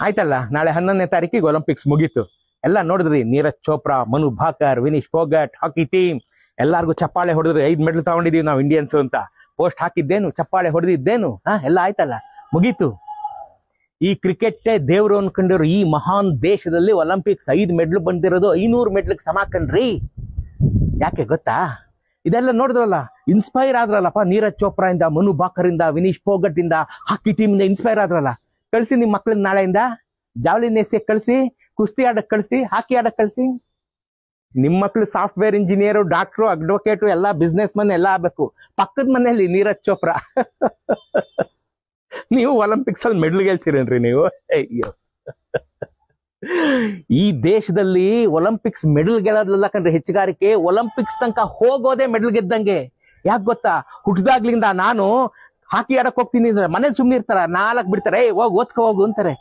ಆಯ್ತಲ್ಲ, ನಾಳೆ 11ನೇ ತಾರೀಕಿಗೆ ಒಲಿಂಪಿಕ್ಸ್ ಮುಗೀತು. ಎಲ್ಲ ನೋಡಿದ್ರಿ, ನೀರಜ್ ಚೋಪ್ರಾ, ಮನು ಭಾಕರ್, ವಿನೀಶ್ ಫೋಗಟ್, ಹಾಕಿ ಟೀಮ್ ಎಲ್ಲಾರ್ಗು ಚಪ್ಪಾಳೆ ಹೊಡೆದ್ರಿ. 5 ಮೆಡಲ್ ತಗೊಂಡಿದೀವಿ ನಾವು ಇಂಡಿಯನ್ಸ್ ಅಂತ ಪೋಸ್ಟ್ ಹಾಕಿದ್ದೇನು, ಚಪ್ಪಾಳೆ ಹೊಡೆದಿದ್ದೇನು, ಎಲ್ಲ ಆಯ್ತಲ್ಲ, ಮುಗೀತು. ಈ ಕ್ರಿಕೆಟ್ ದೇವ್ರು ಅನ್ಕೊಂಡಿರೋ ಈ ಮಹಾನ್ ದೇಶದಲ್ಲಿ ಒಲಿಂಪಿಕ್ಸ್ 5 ಮೆಡಲ್ ಬಂದಿರೋದು 500 ಮೆಡಲ್ಗೆ ಸಮ ಕಣ್ರಿ. ಯಾಕೆ ಗೊತ್ತಾ? ಇದೆಲ್ಲ ನೋಡಿದ್ರಲ್ಲ, ಇನ್ಸ್ಪೈರ್ ಆದ್ರಲ್ಲಪ್ಪ. ನೀರಜ್ ಚೋಪ್ರಾ ಇಂದ, ಮನು ಭಾಕರ್ ಇಂದ, ವಿನೀಶ್ ಫೋಗಟ್ ಇಂದ, ಹಾಕಿ ಟೀಮ್ ಇಂದ ಇನ್ಸ್ಪೈರ್ ಆದ್ರಲ್ಲ. ಕಳ್ಸಿ ನಿಮ್ ಮಕ್ಳನ್ನ ನಾಳೆಯಿಂದ ಜಾವ್ಲಿನ್ ಎಸೆಯಕ್ ಕಳ್ಸಿ, ಕುಸ್ತಿ ಆಡಕ್ ಕಳ್ಸಿ, ಹಾಕಿ ಆಡಕ್ ಕಳ್ಸಿ. ನಿಮ್ ಮಕ್ಳು ಸಾಫ್ಟ್ವೇರ್ ಇಂಜಿನಿಯರು, ಡಾಕ್ಟ್ರು, ಅಡ್ವೊಕೇಟು, ಎಲ್ಲ ಬಿಸ್ನೆಸ್ ಮನ್ ಎಲ್ಲ ಆಗ್ಬೇಕು. ಪಕ್ಕದ ಮನೆಯಲ್ಲಿ ನೀರಜ್ ಚೋಪ್ರಾ. ನೀವು ಒಲಿಂಪಿಕ್ಸ್ ಅಲ್ಲಿ ಮೆಡಲ್ ಗೆಲ್ತೀರೇನ್ರಿ ನೀವು? ಅಯ್ಯೋ, ಈ ದೇಶದಲ್ಲಿ ಒಲಿಂಪಿಕ್ಸ್ ಮೆಡಲ್ ಗೆಲ್ಲೋದಲ್ಲ ಕಣ್ರಿ ಹೆಚ್ಚುಗಾರಿಕೆ. ಒಲಿಂಪಿಕ್ಸ್ ತನಕ ಹೋಗೋದೇ ಮೆಡಲ್ ಗೆದ್ದಂಗೆ. ಯಾಕೆ ಗೊತ್ತಾ? ಹುಟ್ಟಿದಾಗ್ಲಿಂದ ನಾನು ಹಾಕಿ ಆಡಕ್ ಹೋಗ್ತೀನಿ, ಮನೇಲಿ ಸುಮ್ನೆ ಇರ್ತಾರ, 4 ಬಿಡ್ತಾರೆ, ಹೋಗ್ ಓದ್ಕೊ ಹೋಗು ಅಂತಾರೆ.